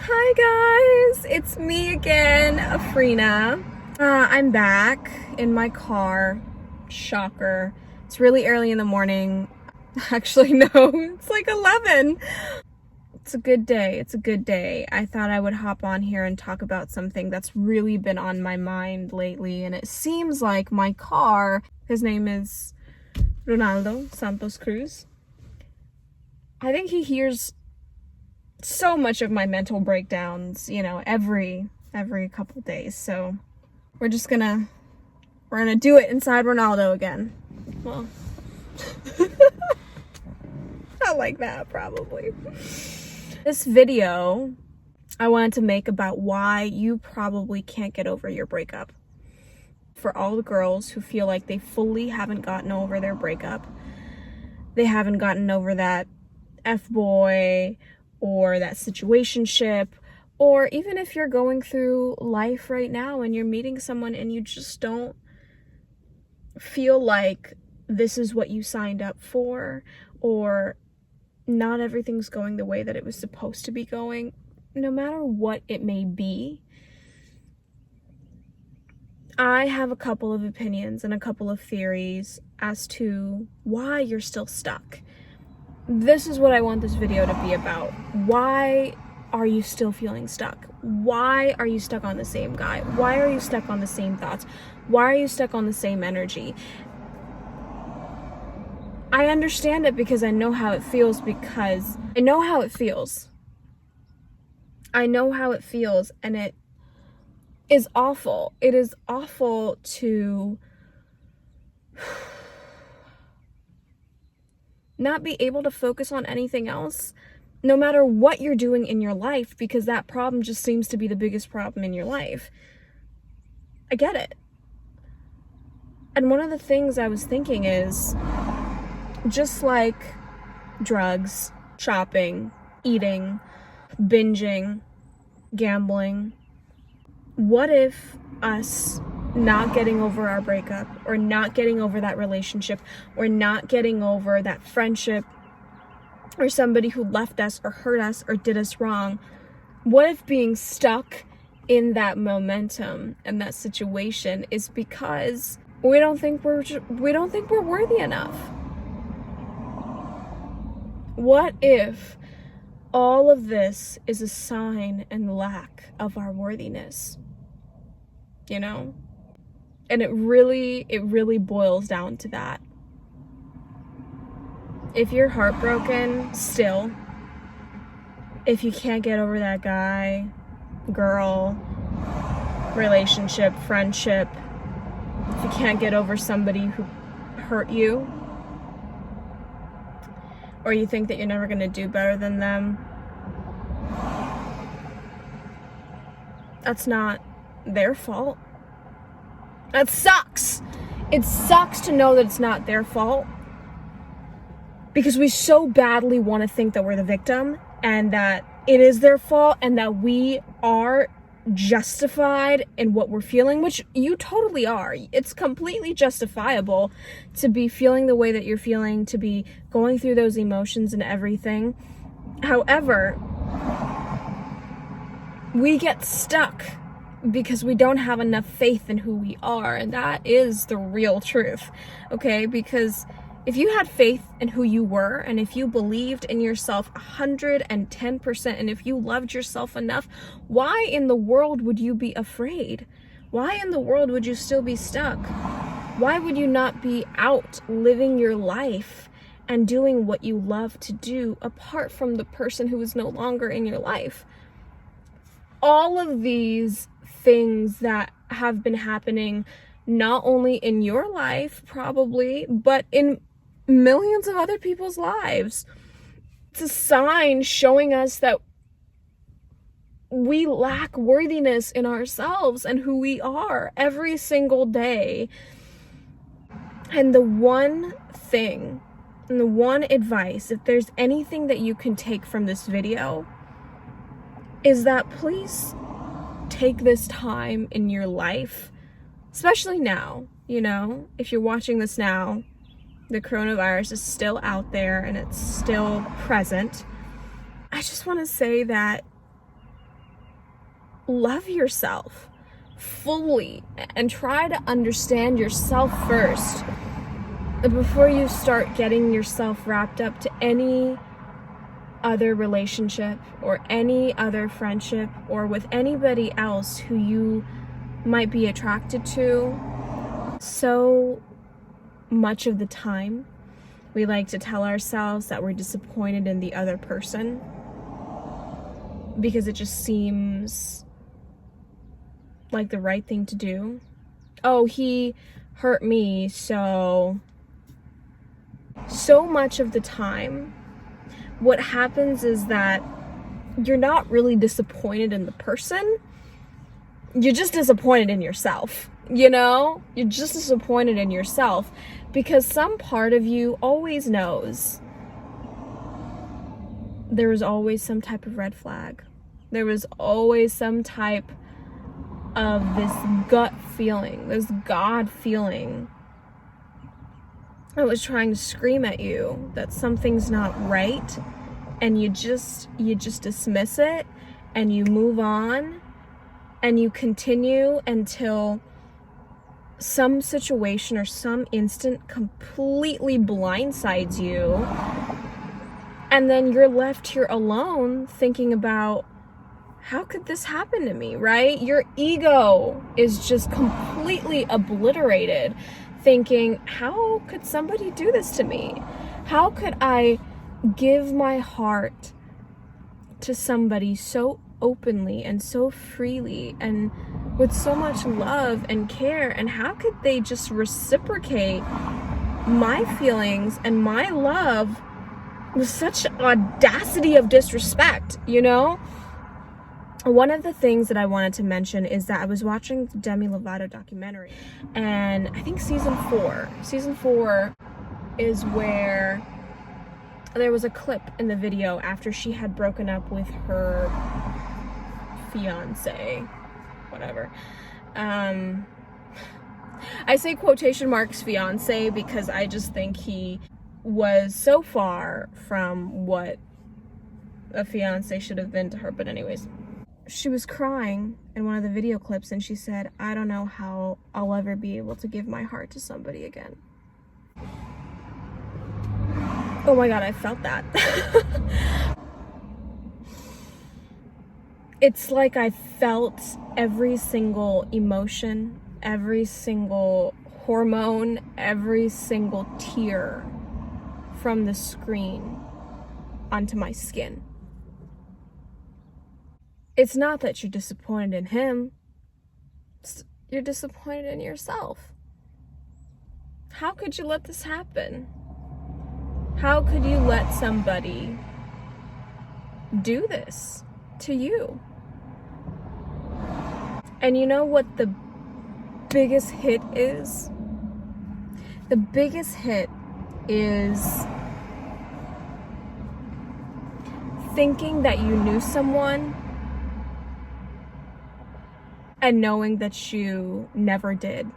Hi guys, it's me again, Afrina. I'm back in my car. Shocker. It's really early in the morning. Actually, no, it's like 11. It's a good day. It's a good day. I thought I would hop on here and talk about something that's really been on my mind lately, and it seems like my car, his name is Ronaldo Santos Cruz. I think he hears so much of my mental breakdowns, every couple days. So we're gonna do it inside Ronaldo again. Well, not like that probably. This video I wanted to make about why you probably can't get over your breakup. For all the girls who feel like they fully haven't gotten over their breakup, they haven't gotten over that F-boy or that situationship, or even if you're going through life right now and you're meeting someone and you just don't feel like this is what you signed up for, or not everything's going the way that it was supposed to be going, no matter what it may be, I have a couple of opinions and a couple of theories as to why you're still stuck. This is what I want this video to be about. Why are you still feeling stuck? Why are you stuck on the same guy? Why are you stuck on the same thoughts? Why are you stuck on the same energy? I understand it because I know how it feels, because I know how it feels. I know how it feels, and it is awful. It is awful to not be able to focus on anything else, no matter what you're doing in your life, because that problem just seems to be the biggest problem in your life. I get it. And one of the things I was thinking is, just like drugs, shopping, eating, binging, gambling, what if us not getting over our breakup, or not getting over that relationship, or not getting over that friendship, or somebody who left us or hurt us or did us wrong, what if being stuck in that momentum and that situation is because we don't think we're worthy enough? What if all of this is a sign and lack of our worthiness? And it really boils down to that. If you're heartbroken still, if you can't get over that guy, girl, relationship, friendship, if you can't get over somebody who hurt you, or you think that you're never going to do better than them, that's not their fault. That sucks. It sucks to know that it's not their fault, because we so badly want to think that we're the victim and that it is their fault and that we are justified in what we're feeling, which you totally are. It's completely justifiable to be feeling the way that you're feeling, to be going through those emotions and everything. However, we get stuck because we don't have enough faith in who we are, and that is the real truth, okay? Because if you had faith in who you were, and if you believed in yourself 110%, and if you loved yourself enough, why in the world would you be afraid? Why in the world would you still be stuck? Why would you not be out living your life and doing what you love to do apart from the person who is no longer in your life? All of these things that have been happening, not only in your life probably, but in millions of other people's lives, it's a sign showing us that we lack worthiness in ourselves and who we are every single day. And the one thing and the one advice, if there's anything that you can take from this video, is that please take this time in your life, especially now, if you're watching this now, the coronavirus is still out there and it's still present. I just want to say that love yourself fully and try to understand yourself first before you start getting yourself wrapped up to any other relationship or any other friendship or with anybody else who you might be attracted to. So much of the time, we like to tell ourselves that we're disappointed in the other person because it just seems like the right thing to do. Oh, he hurt me, so much of the time, what happens is that you're not really disappointed in the person. You're just disappointed in yourself, you know? You're just disappointed in yourself because some part of you always knows there was always some type of red flag. There was always some type of this gut feeling, this God feeling that was trying to scream at you that something's not right, and you just dismiss it and you move on and you continue until some situation or some instant completely blindsides you, and then you're left here alone thinking about, how could this happen to me, right? Your ego is just completely obliterated, thinking, how could somebody do this to me? How could I give my heart to somebody so openly and so freely and with so much love and care, and how could they just reciprocate my feelings and my love with such audacity of disrespect, you know? One of the things that I wanted to mention is that I was watching the Demi Lovato documentary, and I think season 4 is where there was a clip in the video after she had broken up with her fiance, whatever. I say quotation marks fiance because I just think he was so far from what a fiance should have been to her, but anyways. She was crying in one of the video clips, and she said, I don't know how I'll ever be able to give my heart to somebody again. Oh my God, I felt that. It's like I felt every single emotion, every single hormone, every single tear from the screen onto my skin. It's not that you're disappointed in him. You're disappointed in yourself. How could you let this happen? How could you let somebody do this to you? And you know what the biggest hit is? The biggest hit is thinking that you knew someone and knowing that you never did.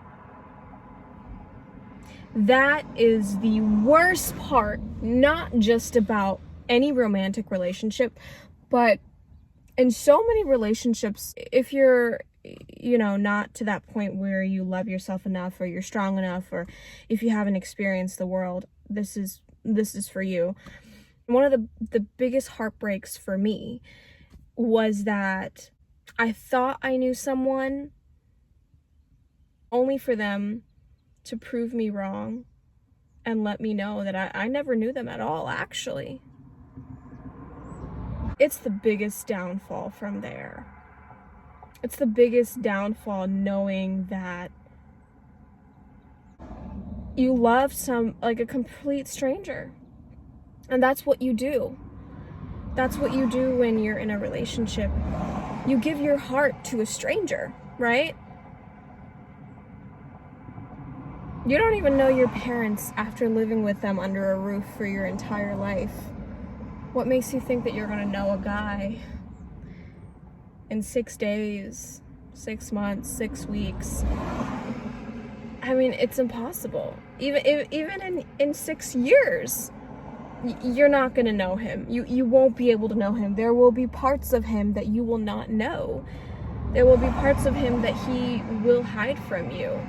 That is the worst part, not just about any romantic relationship, but in so many relationships, if you're, not to that point where you love yourself enough or you're strong enough, or if you haven't experienced the world, this is for you. One of the biggest heartbreaks for me was that I thought I knew someone only for them to prove me wrong and let me know that I never knew them at all, actually. It's the biggest downfall from there. It's the biggest downfall, knowing that you love a complete stranger. And that's what you do. That's what you do when you're in a relationship. You give your heart to a stranger, right? You don't even know your parents after living with them under a roof for your entire life. What makes you think that you're gonna know a guy in 6 days, 6 months, 6 weeks? I mean, it's impossible. Even in 6 years, you're not gonna know him. You won't be able to know him. There will be parts of him that you will not know. There will be parts of him that he will hide from you.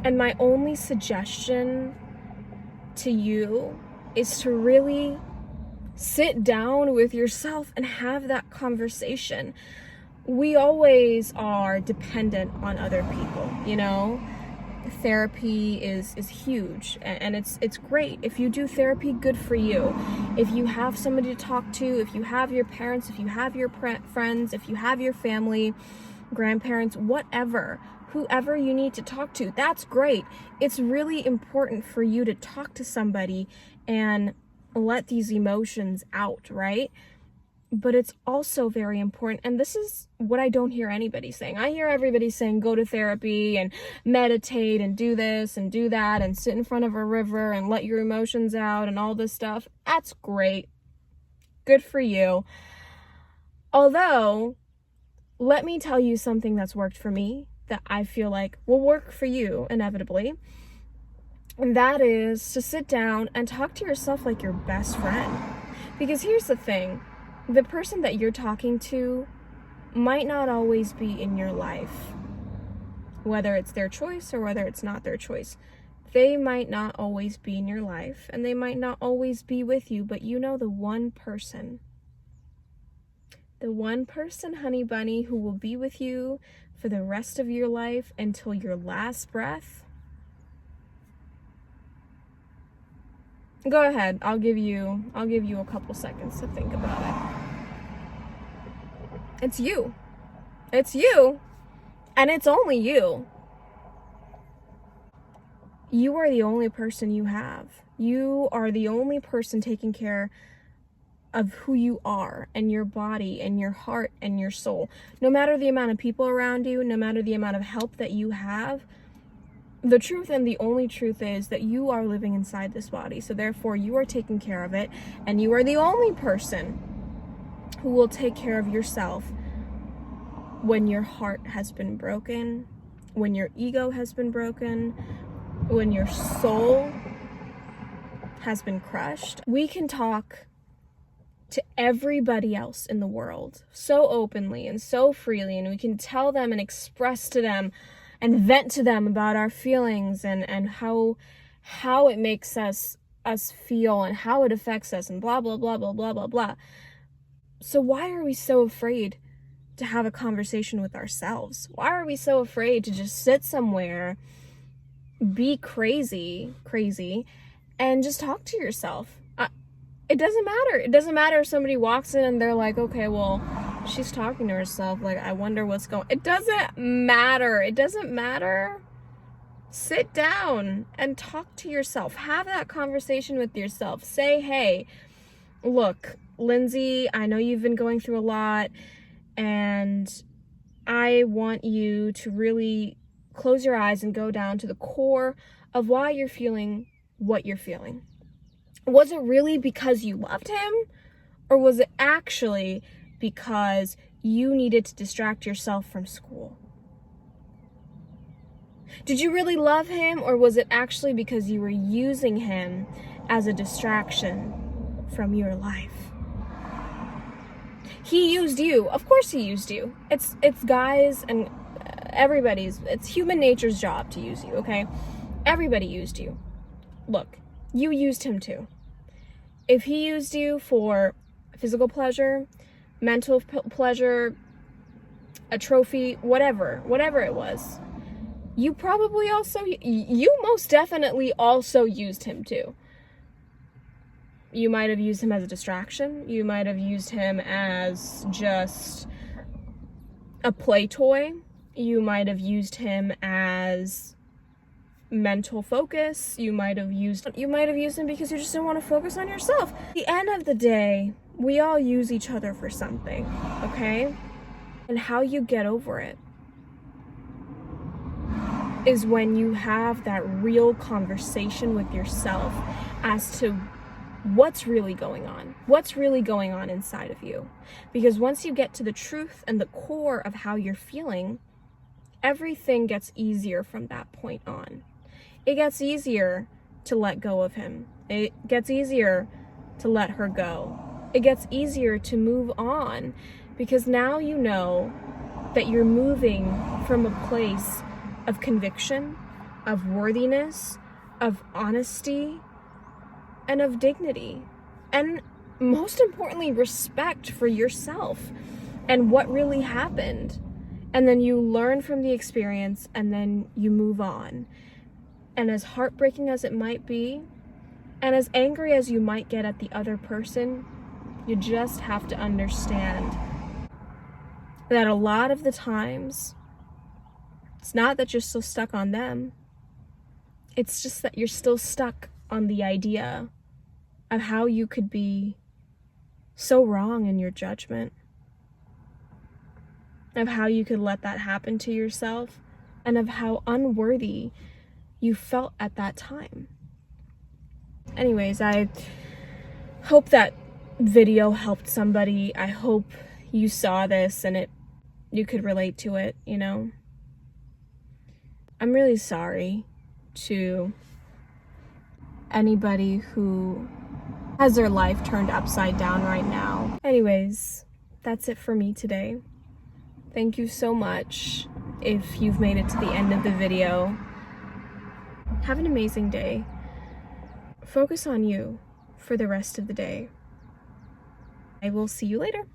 And my only suggestion to you is to really sit down with yourself and have that conversation. We always are dependent on other people, you know? Therapy is huge, and it's great. If you do therapy, good for you. If you have somebody to talk to, if you have your parents, if you have your friends, if you have your family, grandparents, whatever, whoever you need to talk to, that's great. It's really important for you to talk to somebody and let these emotions out, right? But it's also very important, and this is what I don't hear anybody saying. I hear everybody saying go to therapy and meditate and do this and do that and sit in front of a river and let your emotions out and all this stuff. That's great. Good for you. Although, let me tell you something that's worked for me that I feel like will work for you inevitably. And that is to sit down and talk to yourself like your best friend. Because here's the thing. The person that you're talking to might not always be in your life, whether it's their choice or whether it's not their choice. They might not always be in your life, and they might not always be with you, but you know the one person, honey bunny, who will be with you for the rest of your life until your last breath. Go ahead, I'll give you a couple seconds to think about it. It's you. It's you. And it's only you. You are the only person you have. You are the only person taking care of who you are and your body and your heart and your soul. No matter the amount of people around you, no matter the amount of help that you have, the truth and the only truth is that you are living inside this body. So therefore you are taking care of it, and you are the only person who will take care of yourself when your heart has been broken, when your ego has been broken, when your soul has been crushed. We can talk to everybody else in the world so openly and so freely, and we can tell them and express to them and vent to them about our feelings and how it makes us feel and how it affects us and blah, blah, blah, blah, blah, blah, blah. So why are we so afraid to have a conversation with ourselves? Why are we so afraid to just sit somewhere, be crazy, and just talk to yourself? It doesn't matter. It doesn't matter if somebody walks in and they're like, okay, well, she's talking to herself. Like, I wonder what's going on. It doesn't matter. It doesn't matter. Sit down and talk to yourself. Have that conversation with yourself. Say, hey, look, Lindsay, I know you've been going through a lot, and I want you to really close your eyes and go down to the core of why you're feeling what you're feeling. Was it really because you loved him? Or was it actually because you needed to distract yourself from school? Did you really love him, or was it actually because you were using him as a distraction from your life? He used you. Of course he used you. It's guys and it's human nature's job to use you, okay? Everybody used you. Look, you used him too. If he used you for physical pleasure, mental pleasure, a trophy, whatever it was, you most definitely also used him too. You might have used him as a distraction. You might have used him as just a play toy. You might have used him as mental focus. You might have used him because you just didn't want to focus on yourself. At the end of the day, we all use each other for something, okay? And how you get over it is when you have that real conversation with yourself as to what's really going on inside of you. Because once you get to the truth and the core of how you're feeling, everything gets easier from that point on. It gets easier to let go of him. It gets easier to let her go. it gets easier to move on, because now you know that you're moving from a place of conviction, of worthiness, of honesty, and of dignity. And most importantly, respect for yourself and what really happened. And then you learn from the experience, and then you move on. And as heartbreaking as it might be, and as angry as you might get at the other person, you just have to understand that a lot of the times, it's not that you're still stuck on them. It's just that you're still stuck on the idea of how you could be so wrong in your judgment, of how you could let that happen to yourself, and of how unworthy you felt at that time. Anyways, I hope that video helped somebody. I hope you saw this and you could relate to it, you know? I'm really sorry to anybody who has their life turned upside down right now. Anyways, that's it for me today. Thank you so much if you've made it to the end of the video. Have an amazing day. Focus on you for the rest of the day. I will see you later.